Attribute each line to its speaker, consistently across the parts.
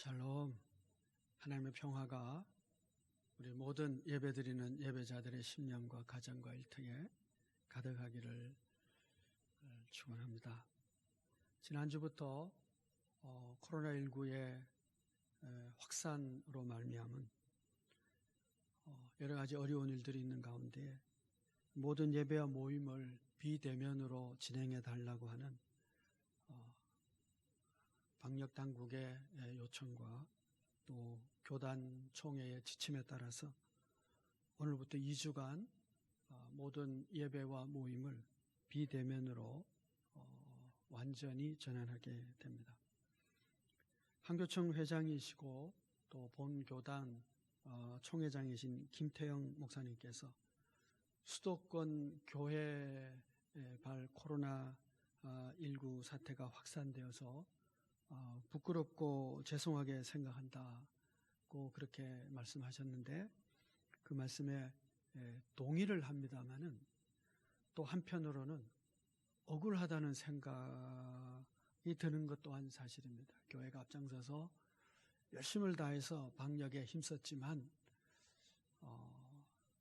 Speaker 1: 샬롬. 하나님의 평화가 우리 모든 예배드리는 예배자들의 심령과 가정과 일터에 가득하기를 축원합니다. 지난주부터 코로나19의 확산으로 말미암은 여러 가지 어려운 일들이 있는 가운데 모든 예배와 모임을 비대면으로 진행해 달라고 하는 방역 당국의 요청과 또 교단 총회의 지침에 따라서 오늘부터 2주간 모든 예배와 모임을 비대면으로 완전히 전환하게 됩니다. 한교총 회장이시고 또 본교단 총회장이신 김태영 목사님께서 수도권 교회 발 코로나19 사태가 확산되어서 부끄럽고 죄송하게 생각한다고 그렇게 말씀하셨는데 그 말씀에 동의를 합니다마는 또 한편으로는 억울하다는 생각이 드는 것 또한 사실입니다. 교회가 앞장서서 열심을 다해서 방역에 힘썼지만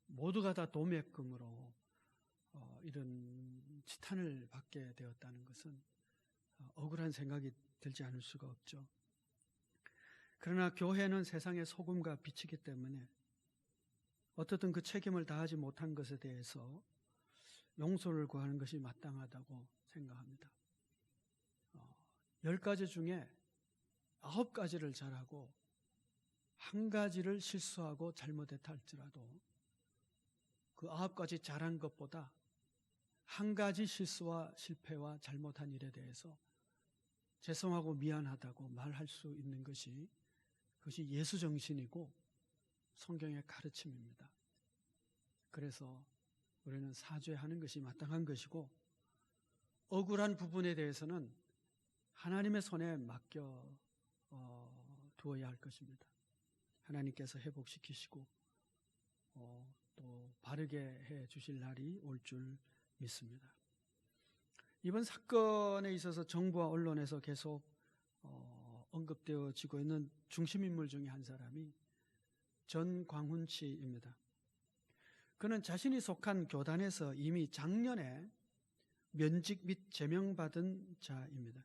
Speaker 1: 모두가 다 도매금으로 이런 지탄을 받게 되었다는 것은 억울한 생각이 들지 않을 수가 없죠. 그러나 교회는 세상의 소금과 빛이기 때문에 어떻든 그 책임을 다하지 못한 것에 대해서 용서를 구하는 것이 마땅하다고 생각합니다. 10가지 중에 9가지를 잘하고 1가지를 실수하고 잘못했다 할지라도 그 9가지 잘한 것보다 1가지 실수와 실패와 잘못한 일에 대해서 죄송하고 미안하다고 말할 수 있는 것이 그것이 예수 정신이고 성경의 가르침입니다. 그래서 우리는 사죄하는 것이 마땅한 것이고 억울한 부분에 대해서는 하나님의 손에 맡겨 두어야 할 것입니다. 하나님께서 회복시키시고 또 바르게 해 주실 날이 올 줄 믿습니다. 이번 사건에 있어서 정부와 언론에서 계속 언급되어지고 있는 중심인물 중에 한 사람이 전광훈 씨입니다. 그는 자신이 속한 교단에서 이미 작년에 면직 및 제명받은 자입니다.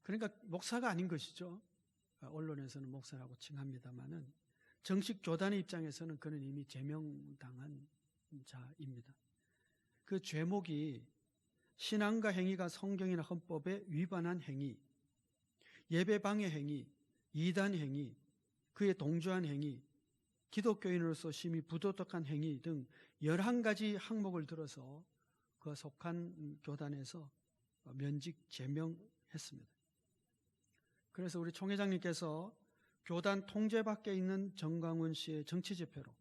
Speaker 1: 그러니까 목사가 아닌 것이죠. 언론에서는 목사라고 칭합니다마는 정식 교단의 입장에서는 그는 이미 제명당한 자입니다. 그 죄목이 신앙과 행위가 성경이나 헌법에 위반한 행위, 예배방해 행위, 이단 행위, 그에 동조한 행위, 기독교인으로서 심히 부도덕한 행위 등 11가지 항목을 들어서 그 속한 교단에서 면직 제명했습니다. 그래서 우리 총회장님께서 교단 통제 밖에 있는 전광훈 씨의 정치집회로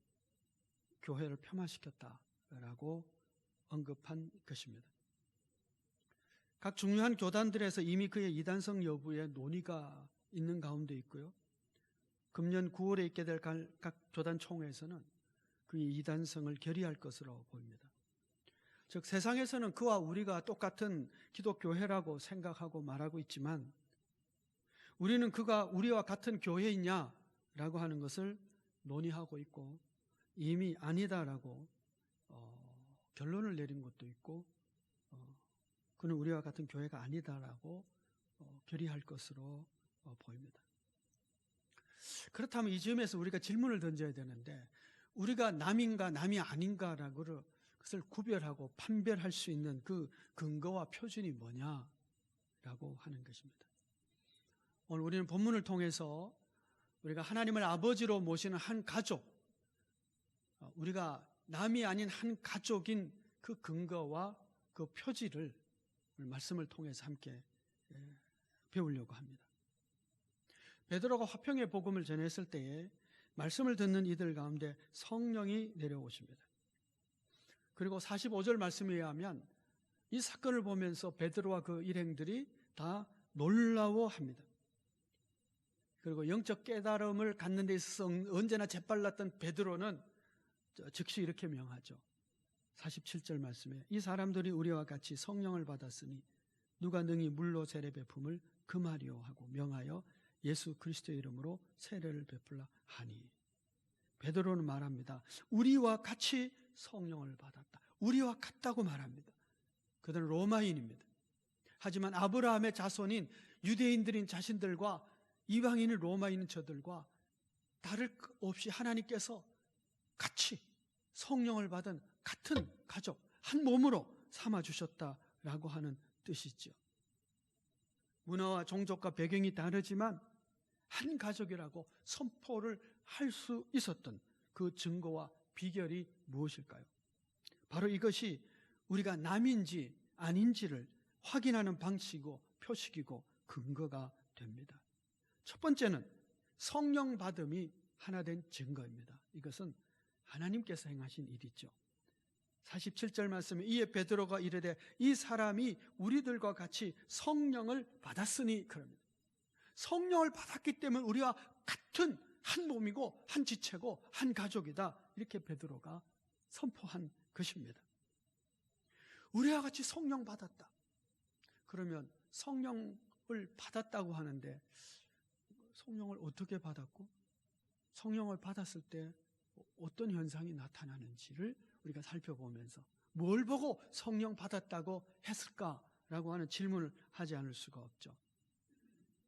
Speaker 1: 교회를 폄하시켰다라고 언급한 것입니다. 각 중요한 교단들에서 이미 그의 이단성 여부에 논의가 있는 가운데 있고요. 금년 9월에 있게 될 각 교단 총회에서는 그의 이단성을 결의할 것으로 보입니다. 즉 세상에서는 그와 우리가 똑같은 기독교회라고 생각하고 말하고 있지만 우리는 그가 우리와 같은 교회이냐라고 하는 것을 논의하고 있고 이미 아니다라고 결론을 내린 것도 있고 그는 우리와 같은 교회가 아니다라고 결의할 것으로 보입니다. 그렇다면 이 점에서 우리가 질문을 던져야 되는데 우리가 남인가 남이 아닌가라고 그것을 구별하고 판별할 수 있는 그 근거와 표준이 뭐냐라고 하는 것입니다. 오늘 우리는 본문을 통해서 우리가 하나님을 아버지로 모시는 한 가족, 우리가 남이 아닌 한 가족인 그 근거와 그 표지를 말씀을 통해서 함께 배우려고 합니다. 베드로가 화평의 복음을 전했을 때에 말씀을 듣는 이들 가운데 성령이 내려오십니다. 그리고 45절 말씀에 의하면 이 사건을 보면서 베드로와 그 일행들이 다 놀라워합니다. 그리고 영적 깨달음을 갖는 데 있어서 언제나 재빨랐던 베드로는 즉시 이렇게 명하죠. 47절 말씀에 이 사람들이 우리와 같이 성령을 받았으니 누가 능히 물로 세례 베품을 금하리오 하고 명하여 예수 그리스도의 이름으로 세례를 베풀라 하니. 베드로는 말합니다. 우리와 같이 성령을 받았다. 우리와 같다고 말합니다. 그들은 로마인입니다. 하지만 아브라함의 자손인 유대인들인 자신들과 이방인인 로마인인 저들과 다를 것 없이 하나님께서 같이 성령을 받은 같은 가족, 한 몸으로 삼아주셨다라고 하는 뜻이죠. 문화와 종족과 배경이 다르지만 한 가족이라고 선포를 할 수 있었던 그 증거와 비결이 무엇일까요? 바로 이것이 우리가 남인지 아닌지를 확인하는 방식이고 표식이고 근거가 됩니다. 첫 번째는 성령 받음이 하나 된 증거입니다. 이것은 하나님께서 행하신 일이죠. 47절 말씀에 이에 베드로가 이르되 이 사람이 우리들과 같이 성령을 받았으니 그럽니다. 성령을 받았기 때문에 우리와 같은 한 몸이고 한 지체고 한 가족이다. 이렇게 베드로가 선포한 것입니다. 우리와 같이 성령 받았다. 그러면 성령을 받았다고 하는데 성령을 어떻게 받았고 성령을 받았을 때 어떤 현상이 나타나는지를 우리가 살펴보면서 뭘 보고 성령 받았다고 했을까라고 하는 질문을 하지 않을 수가 없죠.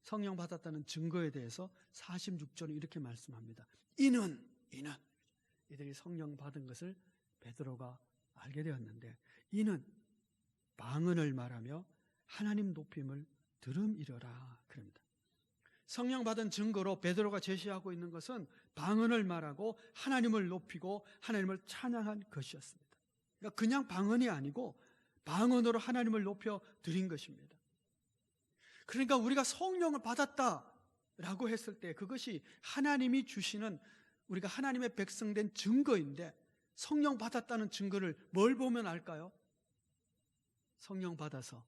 Speaker 1: 성령 받았다는 증거에 대해서 46절은 이렇게 말씀합니다. 이는 이들이 성령 받은 것을 베드로가 알게 되었는데 이는 방언을 말하며 하나님 높임을 들음이러라 그럽니다. 성령 받은 증거로 베드로가 제시하고 있는 것은 방언을 말하고 하나님을 높이고 하나님을 찬양한 것이었습니다. 그러니까 그냥 방언이 아니고 방언으로 하나님을 높여 드린 것입니다. 그러니까 우리가 성령을 받았다라고 했을 때 그것이 하나님이 주시는 우리가 하나님의 백성된 증거인데 성령 받았다는 증거를 뭘 보면 알까요? 성령 받아서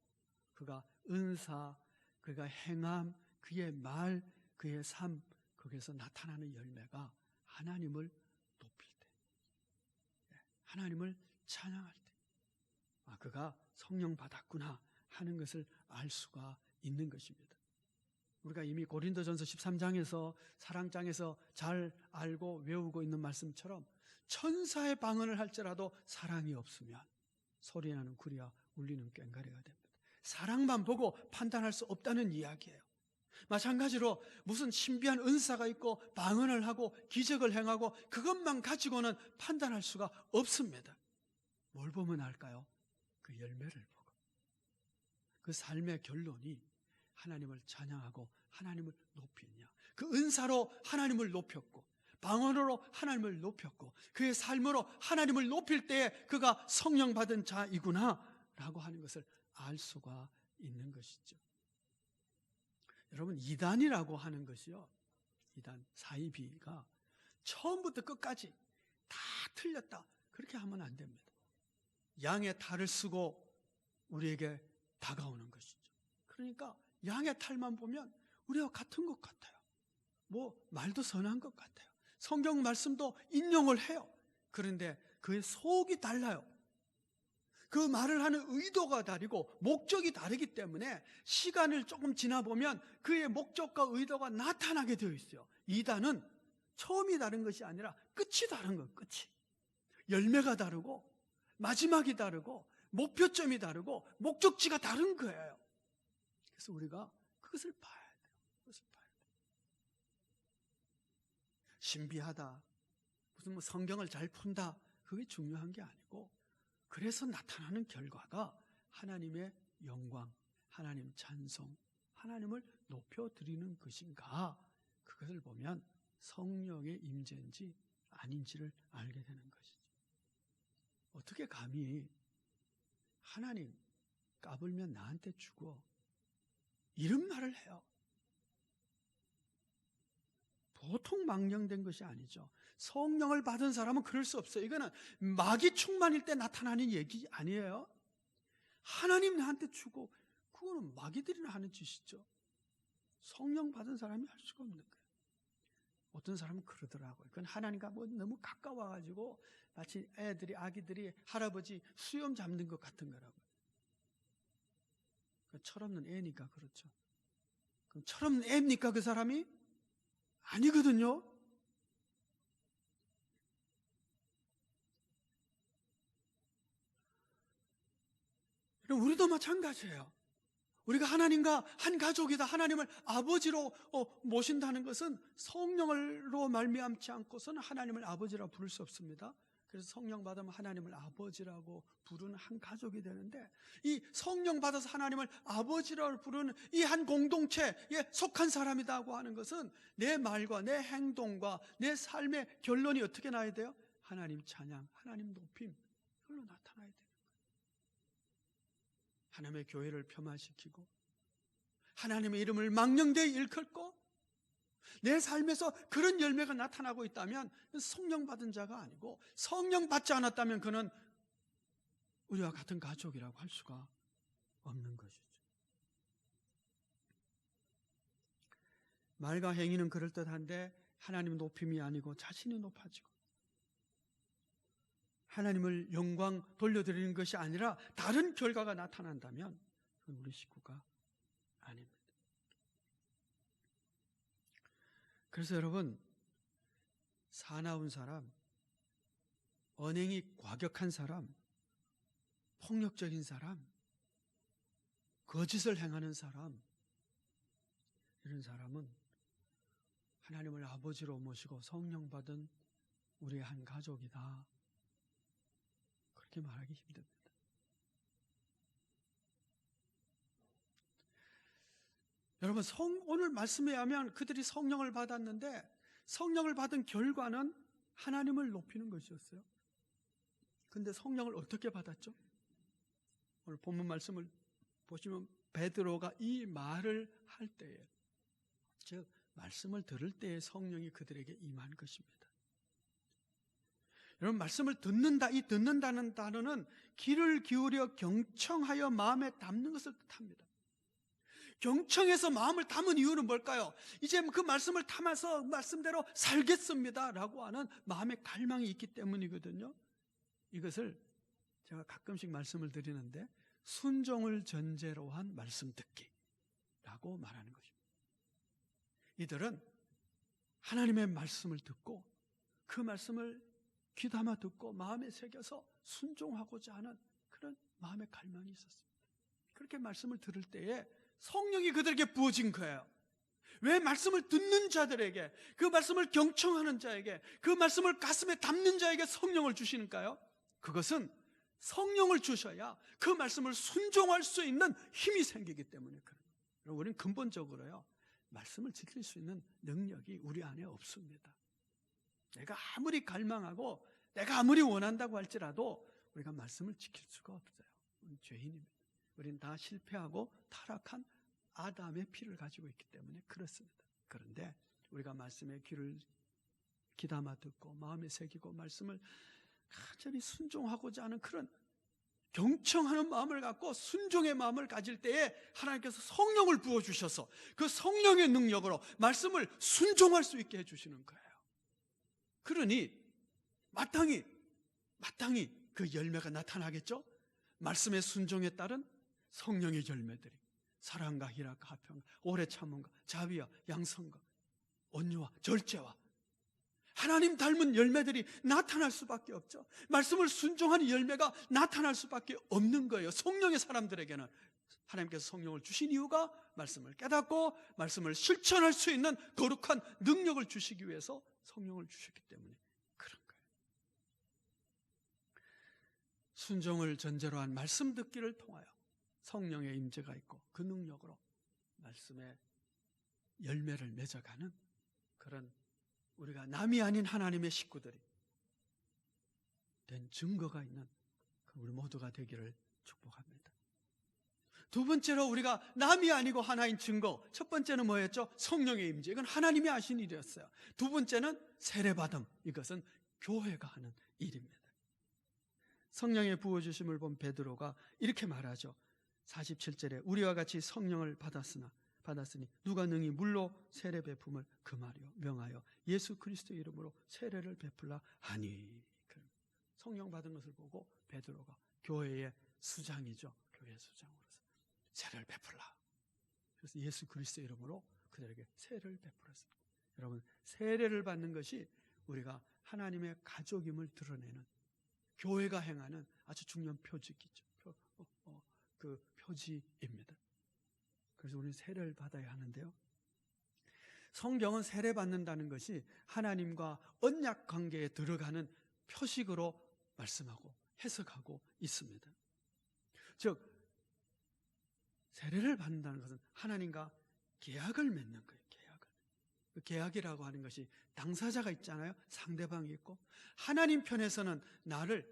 Speaker 1: 그가 은사, 그가 행함, 그의 말, 그의 삶, 거기에서 나타나는 열매가 하나님을 높일 때, 하나님을 찬양할 때, 그가 성령 받았구나 하는 것을 알 수가 있는 것입니다. 우리가 이미 고린도전서 13장에서 사랑장에서 잘 알고 외우고 있는 말씀처럼 천사의 방언을 할지라도 사랑이 없으면 소리나는 구리와 울리는 꽹과리가 됩니다. 사랑만 보고 판단할 수 없다는 이야기예요. 마찬가지로 무슨 신비한 은사가 있고 방언을 하고 기적을 행하고 그것만 가지고는 판단할 수가 없습니다. 뭘 보면 알까요? 그 열매를 보고 그 삶의 결론이 하나님을 찬양하고 하나님을 높이냐, 그 은사로 하나님을 높였고 방언으로 하나님을 높였고 그의 삶으로 하나님을 높일 때에 그가 성령 받은 자이구나 라고 하는 것을 알 수가 있는 것이죠. 여러분, 이단이라고 하는 것이요, 이단 사이비가 처음부터 끝까지 다 틀렸다 그렇게 하면 안 됩니다. 양의 탈을 쓰고 우리에게 다가오는 것이죠. 그러니까 양의 탈만 보면 우리와 같은 것 같아요. 말도 선한 것 같아요. 성경 말씀도 인용을 해요. 그런데 그의 속이 달라요. 그 말을 하는 의도가 다르고 목적이 다르기 때문에 시간을 조금 지나보면 그의 목적과 의도가 나타나게 되어 있어요. 이단은 처음이 다른 것이 아니라 끝이 다른 거예요. 끝이. 열매가 다르고 마지막이 다르고 목표점이 다르고 목적지가 다른 거예요. 그래서 우리가 그것을 봐야 돼요. 그것을 봐야 돼요. 신비하다, 무슨 성경을 잘 푼다, 그게 중요한 게 아니고 그래서 나타나는 결과가 하나님의 영광, 하나님 찬송, 하나님을 높여드리는 것인가, 그것을 보면 성령의 임재인지 아닌지를 알게 되는 것이죠. 어떻게 감히 하나님 까불면 나한테 주고 이런 말을 해요? 보통 망령된 것이 아니죠. 성령을 받은 사람은 그럴 수 없어요. 이거는 마귀 충만일 때 나타나는 얘기 아니에요. 하나님 나한테 주고, 그거는 마귀들이나 하는 짓이죠. 성령 받은 사람이 할 수가 없는 거예요. 어떤 사람은 그러더라고요. 그건 하나님과 너무 가까워가지고 마치 아기들이 할아버지 수염 잡는 것 같은 거라고요. 철없는 애니까 그렇죠. 그럼 처럼 애입니까 그 사람이? 아니거든요. 그럼 우리도 마찬가지예요. 우리가 하나님과 한 가족이다, 하나님을 아버지로 모신다는 것은 성령으로 말미암지 않고서는 하나님을 아버지라 부를 수 없습니다. 그래서 성령 받으면 하나님을 아버지라고 부르는 한 가족이 되는데, 이 성령 받아서 하나님을 아버지라고 부르는 이 한 공동체에 속한 사람이라고 하는 것은 내 말과 내 행동과 내 삶의 결론이 어떻게 나야 돼요? 하나님 찬양, 하나님 높임, 그걸로 나타나야 돼요. 하나님의 교회를 폄하시키고 하나님의 이름을 망령되이 일컫고 내 삶에서 그런 열매가 나타나고 있다면 성령 받은 자가 아니고, 성령 받지 않았다면 그는 우리와 같은 가족이라고 할 수가 없는 것이죠. 말과 행위는 그럴듯한데 하나님 높임이 아니고 자신이 높아지고 하나님을 영광 돌려드리는 것이 아니라 다른 결과가 나타난다면 그건 우리 식구가 아닙니다. 그래서 여러분, 사나운 사람, 언행이 과격한 사람, 폭력적인 사람, 거짓을 행하는 사람, 이런 사람은 하나님을 아버지로 모시고 성령 받은 우리의 한 가족이다, 그렇게 말하기 힘듭니다. 여러분, 오늘 말씀에 하면 그들이 성령을 받았는데 성령을 받은 결과는 하나님을 높이는 것이었어요. 근데 성령을 어떻게 받았죠? 오늘 본문 말씀을 보시면 베드로가 이 말을 할 때에, 즉 말씀을 들을 때에 성령이 그들에게 임한 것입니다. 여러분, 말씀을 듣는다, 이 듣는다는 단어는 귀를 기울여 경청하여 마음에 담는 것을 뜻합니다. 경청해서 마음을 담은 이유는 뭘까요? 이제 그 말씀을 담아서 말씀대로 살겠습니다 라고 하는 마음의 갈망이 있기 때문이거든요. 이것을 제가 가끔씩 말씀을 드리는데 순종을 전제로 한 말씀 듣기라고 말하는 것입니다. 이들은 하나님의 말씀을 듣고 그 말씀을 귀담아 듣고 마음에 새겨서 순종하고자 하는 그런 마음의 갈망이 있었습니다. 그렇게 말씀을 들을 때에 성령이 그들에게 부어진 거예요. 왜 말씀을 듣는 자들에게, 그 말씀을 경청하는 자에게, 그 말씀을 가슴에 담는 자에게 성령을 주시는가요? 그것은 성령을 주셔야 그 말씀을 순종할 수 있는 힘이 생기기 때문에 그래요. 우리는 근본적으로요, 말씀을 지킬 수 있는 능력이 우리 안에 없습니다. 내가 아무리 갈망하고 내가 아무리 원한다고 할지라도 우리가 말씀을 지킬 수가 없어요. 우리는 죄인입니다. 우리는 다 실패하고 타락한 아담의 피를 가지고 있기 때문에 그렇습니다. 그런데 우리가 말씀에 귀를 귀담아 듣고 마음에 새기고 말씀을 간절히 순종하고자 하는 그런 경청하는 마음을 갖고 순종의 마음을 가질 때에 하나님께서 성령을 부어주셔서 그 성령의 능력으로 말씀을 순종할 수 있게 해주시는 거예요. 그러니 마땅히 그 열매가 나타나겠죠? 말씀의 순종에 따른 성령의 열매들이 사랑과 희락과 화평과 오래 참음과 자비와 양선과 온유와 절제와 하나님 닮은 열매들이 나타날 수밖에 없죠. 말씀을 순종하는 열매가 나타날 수밖에 없는 거예요. 성령의 사람들에게는 하나님께서 성령을 주신 이유가 말씀을 깨닫고 말씀을 실천할 수 있는 거룩한 능력을 주시기 위해서 성령을 주셨기 때문에 그런 거예요. 순종을 전제로 한 말씀 듣기를 통하여 성령의 임재가 있고 그 능력으로 말씀의 열매를 맺어가는 그런 우리가 남이 아닌 하나님의 식구들이 된 증거가 있는 우리 모두가 되기를 축복합니다. 두 번째로 우리가 남이 아니고 하나인 증거, 첫 번째는 뭐였죠? 성령의 임재. 이건 하나님이 하신 일이었어요. 두 번째는 세례받음. 이것은 교회가 하는 일입니다. 성령의 부어주심을 본 베드로가 이렇게 말하죠. 47절에 우리와 같이 성령을 받았으니 누가 능히 물로 세례 베품을 금하려 명하여 예수 그리스도의 이름으로 세례를 베풀라 하니. 성령 받은 것을 보고 베드로가 교회의 수장이죠. 교회 수장으로서 세례를 베풀라. 그래서 예수 그리스도의 이름으로 그들에게 세례를 베풀었습니다. 여러분, 세례를 받는 것이 우리가 하나님의 가족임을 드러내는, 교회가 행하는 아주 중요한 표적이죠. 그 표지입니다. 그래서 우리는 세례를 받아야 하는데요, 성경은 세례 받는다는 것이 하나님과 언약 관계에 들어가는 표식으로 말씀하고 해석하고 있습니다. 즉, 세례를 받는다는 것은 하나님과 계약을 맺는 거예요. 그 계약이라고 하는 것이 당사자가 있잖아요. 상대방이 있고, 하나님 편에서는 나를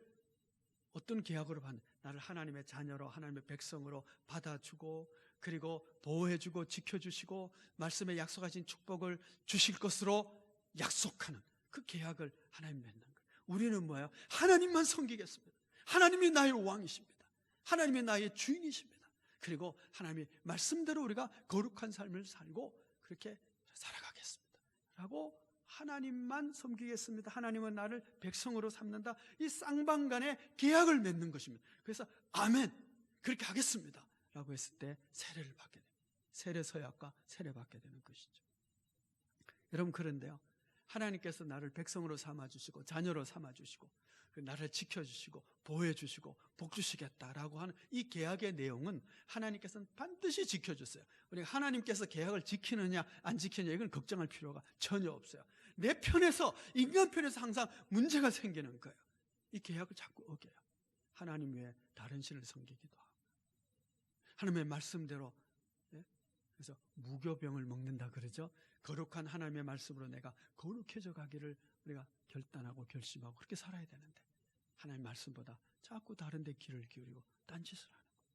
Speaker 1: 어떤 계약으로 받는, 나를 하나님의 자녀로, 하나님의 백성으로 받아주고, 그리고 보호해주고 지켜주시고 말씀에 약속하신 축복을 주실 것으로 약속하는 그 계약을 하나님 맺는 거예요. 우리는 뭐예요? 하나님만 섬기겠습니다. 하나님이 나의 왕이십니다. 하나님이 나의 주인이십니다. 그리고 하나님의 말씀대로 우리가 거룩한 삶을 살고 그렇게 살아가겠습니다 라고 하나님만 섬기겠습니다. 하나님은 나를 백성으로 삼는다. 이 쌍방간의 계약을 맺는 것입니다. 그래서 아멘, 그렇게 하겠습니다 라고 했을 때 세례를 받게 됩니다. 세례 서약과 세례 받게 되는 것이죠. 여러분, 그런데요, 하나님께서 나를 백성으로 삼아주시고 자녀로 삼아주시고 나를 지켜주시고 보호해주시고 복주시겠다라고 하는 이 계약의 내용은 하나님께서는 반드시 지켜주세요. 우리가 하나님께서 계약을 지키느냐 안 지키느냐 이건 걱정할 필요가 전혀 없어요. 내 편에서, 인간 편에서 항상 문제가 생기는 거예요. 이 계약을 자꾸 어겨요. 하나님 외에 다른 신을 섬기기도 하고 하나님의 말씀대로, 그래서 무교병을 먹는다 그러죠. 거룩한 하나님의 말씀으로 내가 거룩해져 가기를 우리가 결단하고 결심하고 그렇게 살아야 되는데 하나님의 말씀보다 자꾸 다른 데 귀를 기울이고 딴짓을 하는 거예요.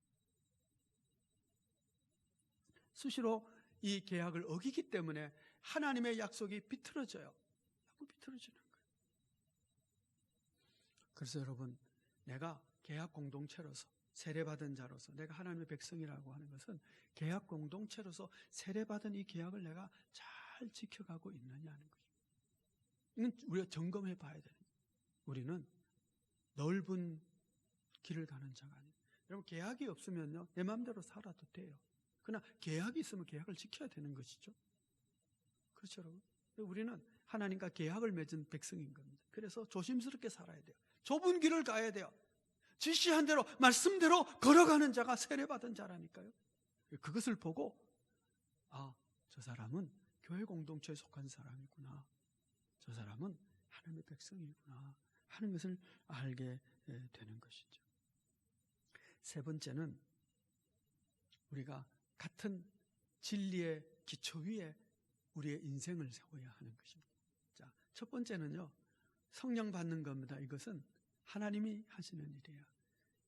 Speaker 1: 수시로 이 계약을 어기기 때문에 하나님의 약속이 비틀어져요. 자꾸 비틀어지는 거예요. 그래서 여러분, 내가 계약 공동체로서 세례받은 자로서 내가 하나님의 백성이라고 하는 것은 계약 공동체로서 세례받은 이 계약을 내가 잘 지켜가고 있느냐 하는 것입니다. 이건 우리가 점검해 봐야 되는 거예요. 우리는 넓은 길을 가는 자가 아니에요. 여러분, 계약이 없으면요, 내 마음대로 살아도 돼요. 그러나 계약이 있으면 계약을 지켜야 되는 것이죠. 그렇죠, 여러분? 우리는 하나님과 계약을 맺은 백성인 겁니다. 그래서 조심스럽게 살아야 돼요. 좁은 길을 가야 돼요. 지시한 대로, 말씀대로 걸어가는 자가 세례받은 자라니까요. 그것을 보고 아, 저 사람은 교회 공동체에 속한 사람이구나, 저 사람은 하나님의 백성이구나 하는 것을 알게 되는 것이죠. 세 번째는 우리가 같은 진리의 기초 위에 우리의 인생을 세워야 하는 것입니다. 자, 첫 번째는요, 성령 받는 겁니다. 이것은 하나님이 하시는 일이에요.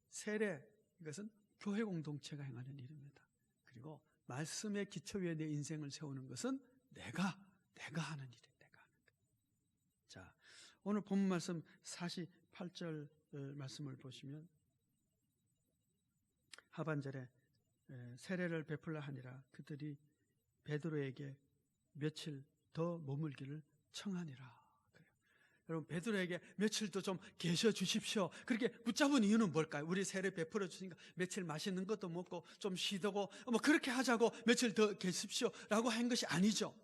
Speaker 1: 세례, 이것은 교회 공동체가 행하는 일입니다. 그리고 말씀의 기초 위에 내 인생을 세우는 것은 내가 하는 일이에요. 내가 하는 것. 자, 오늘 본문 말씀 48절 말씀을 보시면 하반절에 세례를 베풀라 하니라 그들이 베드로에게 며칠 더 머물기를 청하니라. 여러분, 베드로에게 며칠 더 좀 계셔 주십시오. 그렇게 붙잡은 이유는 뭘까요? 우리 세례 베풀어 주시니까 며칠 맛있는 것도 먹고 좀 쉬다고 뭐 그렇게 하자고 며칠 더 계십시오 라고 한 것이 아니죠.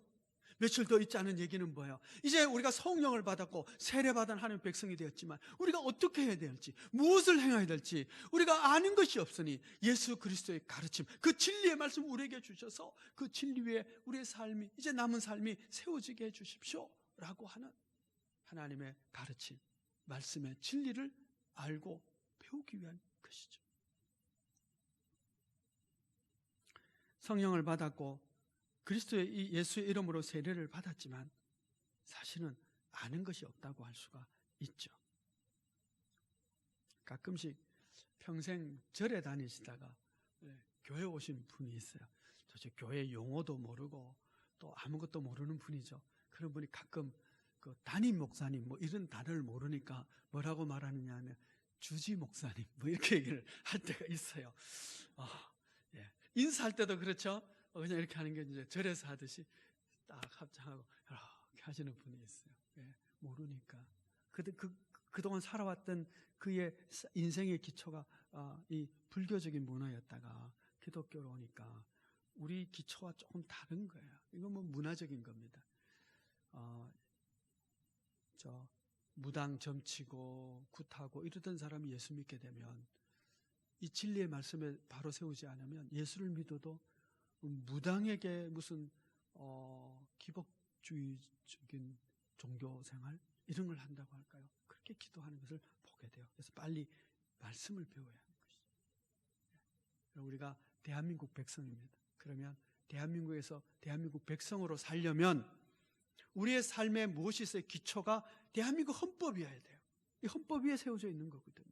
Speaker 1: 며칠 더 있자는 얘기는 뭐예요? 이제 우리가 성령을 받았고 세례받은 하나님의 백성이 되었지만 우리가 어떻게 해야 될지, 무엇을 행해야 될지 우리가 아는 것이 없으니 예수 그리스도의 가르침, 그 진리의 말씀 우리에게 주셔서 그 진리 위에 우리의 삶이, 이제 남은 삶이 세워지게 해 주십시오 라고 하는 하나님의 가르침, 말씀의 진리를 알고 배우기 위한 것이죠. 성령을 받았고 그리스도의 이 예수의 이름으로 세례를 받았지만 사실은 아는 것이 없다고 할 수가 있죠. 가끔씩 평생 절에 다니시다가 교회 오신 분이 있어요. 도대체 교회 용어도 모르고 또 아무것도 모르는 분이죠. 그런 분이 가끔 그 담임 목사님 뭐 이런 단어를 모르니까 뭐라고 말하느냐 하면 주지 목사님 뭐 이렇게 얘기를 할 때가 있어요. 인사할 때도 그렇죠. 그냥 이렇게 하는 게 이제 절에서 하듯이 딱 합장하고 이렇게 하시는 분이 있어요. 모르니까. 그동안 살아왔던 그의 인생의 기초가 이 불교적인 문화였다가 기독교로 오니까 우리 기초와 조금 다른 거예요. 이건 뭐 문화적인 겁니다. 무당 점치고 굿하고 이러던 사람이 예수 믿게 되면 이 진리의 말씀에 바로 세우지 않으면 예수를 믿어도 무당에게 무슨 기복주의적인 종교 생활 이런 걸 한다고 할까요? 그렇게 기도하는 것을 보게 돼요. 그래서 빨리 말씀을 배워야 하는 것이죠. 우리가 대한민국 백성입니다. 그러면 대한민국에서 대한민국 백성으로 살려면 우리의 삶에 무엇이 있어요? 기초가 대한민국 헌법이어야 돼요. 이 헌법 위에 세워져 있는 거거든요.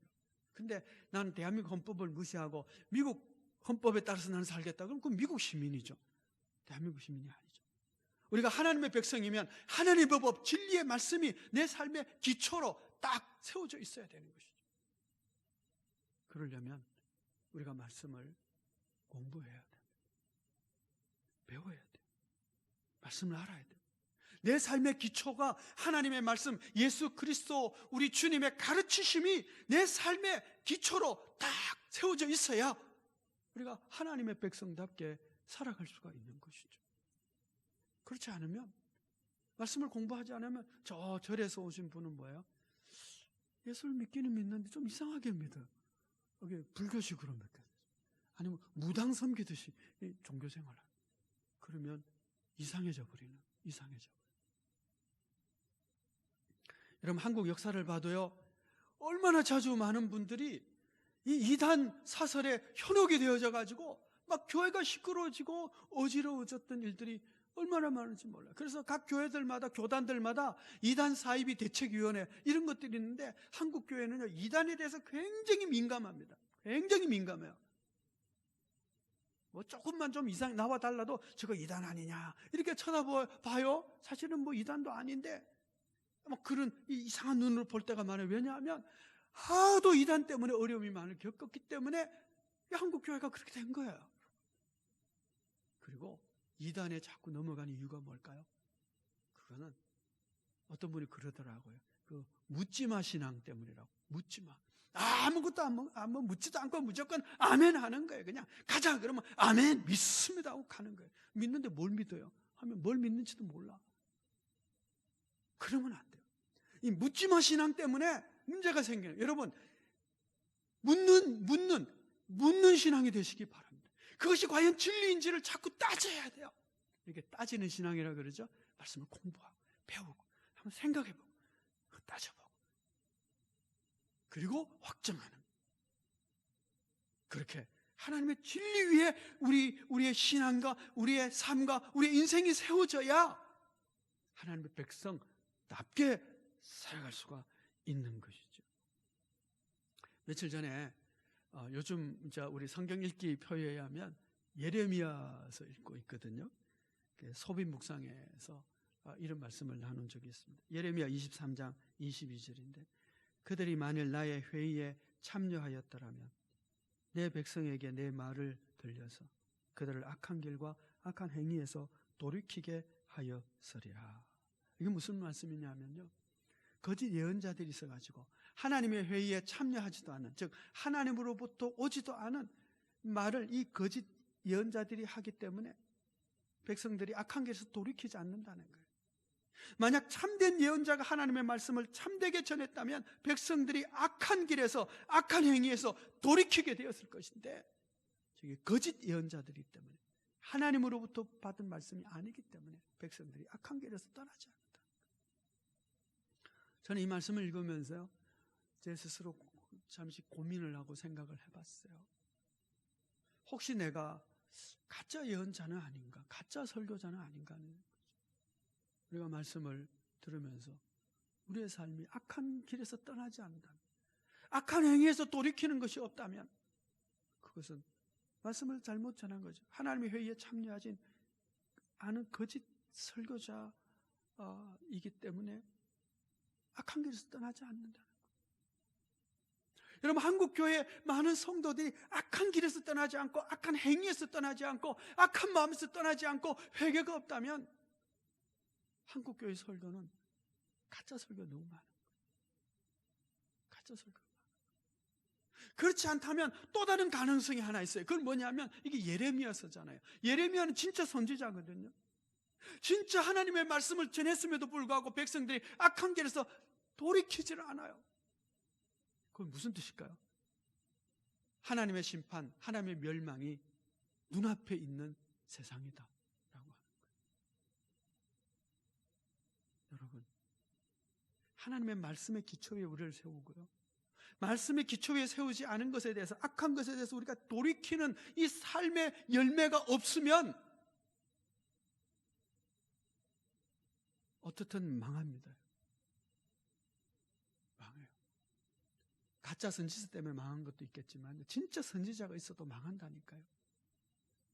Speaker 1: 근데 나는 대한민국 헌법을 무시하고 미국 헌법에 따라서 나는 살겠다. 그럼 그건 미국 시민이죠. 대한민국 시민이 아니죠. 우리가 하나님의 백성이면 하나님의 법, 진리의 말씀이 내 삶의 기초로 딱 세워져 있어야 되는 것이죠. 그러려면 우리가 말씀을 공부해야 돼요. 배워야 돼요. 말씀을 알아야 돼요. 내 삶의 기초가 하나님의 말씀, 예수 그리스도 우리 주님의 가르치심이 내 삶의 기초로 딱 세워져 있어야 우리가 하나님의 백성답게 살아갈 수가 있는 것이죠. 그렇지 않으면, 말씀을 공부하지 않으면 저 절에서 오신 분은 뭐예요? 예수를 믿기는 믿는데 좀 이상하게 믿어요. 여기 불교식으로 믿게 되죠. 아니면 무당 섬기듯이 종교생활을 하는. 그러면 이상해져 버리는. 여러분, 한국 역사를 봐도요, 얼마나 자주 많은 분들이 이 이단 사설에 현혹이 되어져 가지고 막 교회가 시끄러워지고 어지러워졌던 일들이 얼마나 많은지 몰라요. 그래서 각 교회들마다, 교단들마다 이단 사이비 대책위원회 이런 것들이 있는데 한국 교회는요, 이단에 대해서 굉장히 민감합니다. 굉장히 민감해요. 뭐 조금만 좀 이상 나와 달라도 저거 이단 아니냐 이렇게 쳐다봐요. 사실은 뭐 이단도 아닌데 막 그런 이상한 눈으로 볼 때가 많아요. 왜냐하면 하도 이단 때문에 어려움이 많이 겪었기 때문에 한국 교회가 그렇게 된 거예요. 그리고 이단에 자꾸 넘어가는 이유가 뭘까요? 그거는 어떤 분이 그러더라고요. 그 묻지마 신앙 때문이라고. 묻지마. 아무것도 안 묻지도 않고 무조건 아멘 하는 거예요. 그냥 가자 그러면 아멘 믿습니다 하고 가는 거예요. 믿는데 뭘 믿어요? 하면 뭘 믿는지도 몰라. 그러면 안 돼요. 이 묻지마 신앙 때문에 문제가 생겨요. 여러분, 묻는 신앙이 되시기 바랍니다. 그것이 과연 진리인지를 자꾸 따져야 돼요. 이렇게 따지는 신앙이라 그러죠. 말씀을 공부하고 배우고 한번 생각해보고 따져보고 그리고 확정하는, 그렇게 하나님의 진리 위에 우리의 신앙과 우리의 삶과 우리의 인생이 세워져야 하나님의 백성답게 살아갈 수가 있는 것이죠. 며칠 전에 요즘 이제 우리 성경 읽기 표에 의하면 예레미야서 읽고 있거든요. 소빈 묵상에서 이런 말씀을 나눈 적이 있습니다. 예레미야 23장 22절인데 그들이 만일 나의 회의에 참여하였더라면 내 백성에게 내 말을 들려서 그들을 악한 길과 악한 행위에서 돌이키게 하였으리라. 이게 무슨 말씀이냐면요, 거짓 예언자들이 있어가지고 하나님의 회의에 참여하지도 않은, 즉 하나님으로부터 오지도 않은 말을 이 거짓 예언자들이 하기 때문에 백성들이 악한 길에서 돌이키지 않는다는 거예요. 만약 참된 예언자가 하나님의 말씀을 참되게 전했다면 백성들이 악한 길에서 악한 행위에서 돌이키게 되었을 것인데 저기 거짓 예언자들이기 때문에 하나님으로부터 받은 말씀이 아니기 때문에 백성들이 악한 길에서 떠나지 않는다. 저는 이 말씀을 읽으면서요, 제 스스로 잠시 고민을 하고 생각을 해봤어요. 혹시 내가 가짜 예언자는 아닌가, 가짜 설교자는 아닌가 하는 거죠. 우리가 말씀을 들으면서 우리의 삶이 악한 길에서 떠나지 않는다면, 악한 행위에서 돌이키는 것이 없다면 그것은 말씀을 잘못 전한 거죠. 하나님의 회의에 참여하지 않은 거짓 설교자이기 때문에 악한 길에서 떠나지 않는다는 거예요. 여러분, 한국교회 많은 성도들이 악한 길에서 떠나지 않고 악한 행위에서 떠나지 않고 악한 마음에서 떠나지 않고 회개가 없다면 한국교회 설교는 가짜 설교 너무 많은 거예요. 가짜 설교. 그렇지 않다면 또 다른 가능성이 하나 있어요. 그건 뭐냐면 이게 예레미야서잖아요. 예레미야는 진짜 선지자거든요. 진짜 하나님의 말씀을 전했음에도 불구하고 백성들이 악한 길에서 돌이키지를 않아요. 그건 무슨 뜻일까요? 하나님의 심판, 하나님의 멸망이 눈앞에 있는 세상이다 라고 하는 거예요. 여러분, 하나님의 말씀의 기초 위에 우리를 세우고요, 말씀의 기초 위에 세우지 않은 것에 대해서, 악한 것에 대해서 우리가 돌이키는 이 삶의 열매가 없으면 어떻든 망합니다. 망해요. 가짜 선지자 때문에 망한 것도 있겠지만 진짜 선지자가 있어도 망한다니까요.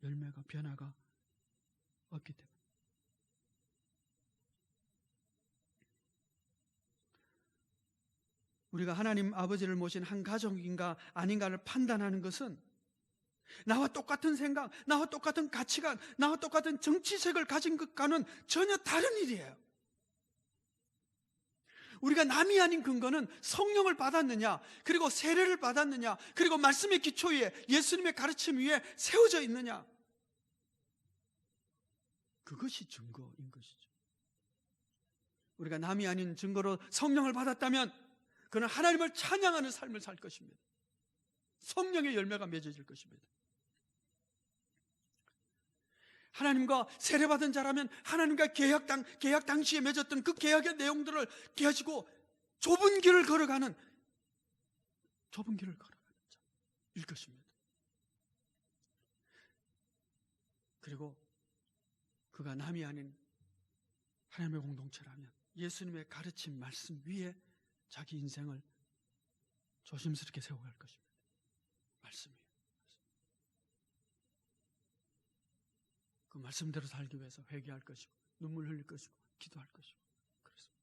Speaker 1: 열매가, 변화가 없기 때문에. 우리가 하나님 아버지를 모신 한 가족인가 아닌가를 판단하는 것은 나와 똑같은 생각, 나와 똑같은 가치관, 나와 똑같은 정치색을 가진 것과는 전혀 다른 일이에요. 우리가 남이 아닌 근거는 성령을 받았느냐, 그리고 세례를 받았느냐, 그리고 말씀의 기초 위에, 예수님의 가르침 위에 세워져 있느냐, 그것이 증거인 것이죠. 우리가 남이 아닌 증거로 성령을 받았다면 그는 하나님을 찬양하는 삶을 살 것입니다. 성령의 열매가 맺어질 것입니다. 하나님과 세례받은 자라면 하나님과 계약 당시에 맺었던 그 계약의 내용들을 가지고 좁은 길을 걸어가는 자일 것입니다. 그리고 그가 남이 아닌 하나님의 공동체라면 예수님의 가르침 말씀 위에 자기 인생을 조심스럽게 세워갈 것입니다. 말씀이에요. 그 말씀대로 살기 위해서 회개할 것이고, 눈물 흘릴 것이고, 기도할 것이고, 그렇습니다.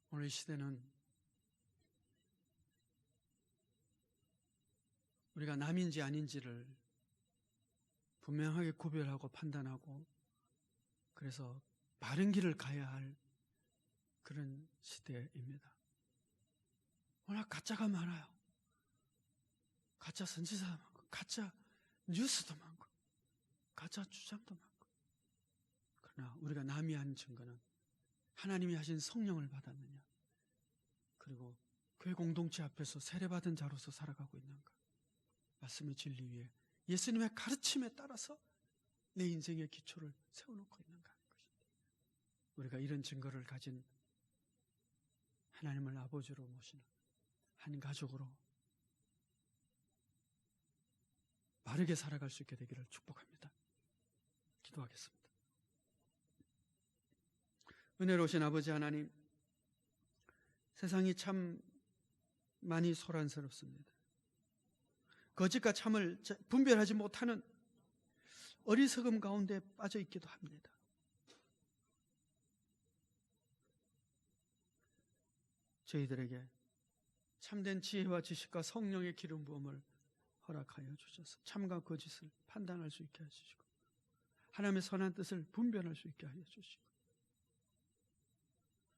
Speaker 1: 오늘 이 시대는 우리가 남인지 아닌지를 분명하게 구별하고 판단하고, 그래서 바른 길을 가야 할 그런 시대입니다. 워낙 가짜가 많아요. 가짜 선지자도 많고, 가짜 뉴스도 많고, 가짜 주장도 많고. 그러나 우리가 남이 아닌 증거는 하나님이 하신 성령을 받았느냐, 그리고 교회 공동체 앞에서 세례받은 자로서 살아가고 있는가, 말씀의 진리 위에 예수님의 가르침에 따라서 내 인생의 기초를 세워놓고 있는가 하는 것입니다. 우리가 이런 증거를 가진 하나님을 아버지로 모시는 한 가족으로 바르게 살아갈 수 있게 되기를 축복합니다. 기도하겠습니다. 은혜로우신 아버지 하나님, 세상이 참 많이 소란스럽습니다. 거짓과 참을 분별하지 못하는 어리석음 가운데 빠져 있기도 합니다. 저희들에게 참된 지혜와 지식과 성령의 기름 부음을 허락하여 주셔서 참과 거짓을 판단할 수 있게 하시고, 하나님의 선한 뜻을 분별할 수 있게 하여 주시고,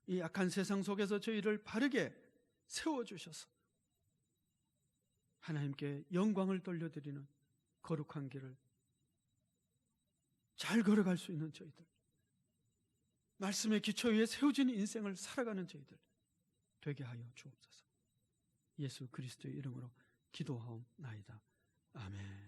Speaker 1: 이 악한 세상 속에서 저희를 바르게 세워주셔서 하나님께 영광을 돌려드리는 거룩한 길을 잘 걸어갈 수 있는 저희들, 말씀의 기초 위에 세워진 인생을 살아가는 저희들 되게 하여 주옵소서. 예수 그리스도의 이름으로 기도하옵나이다. 아멘.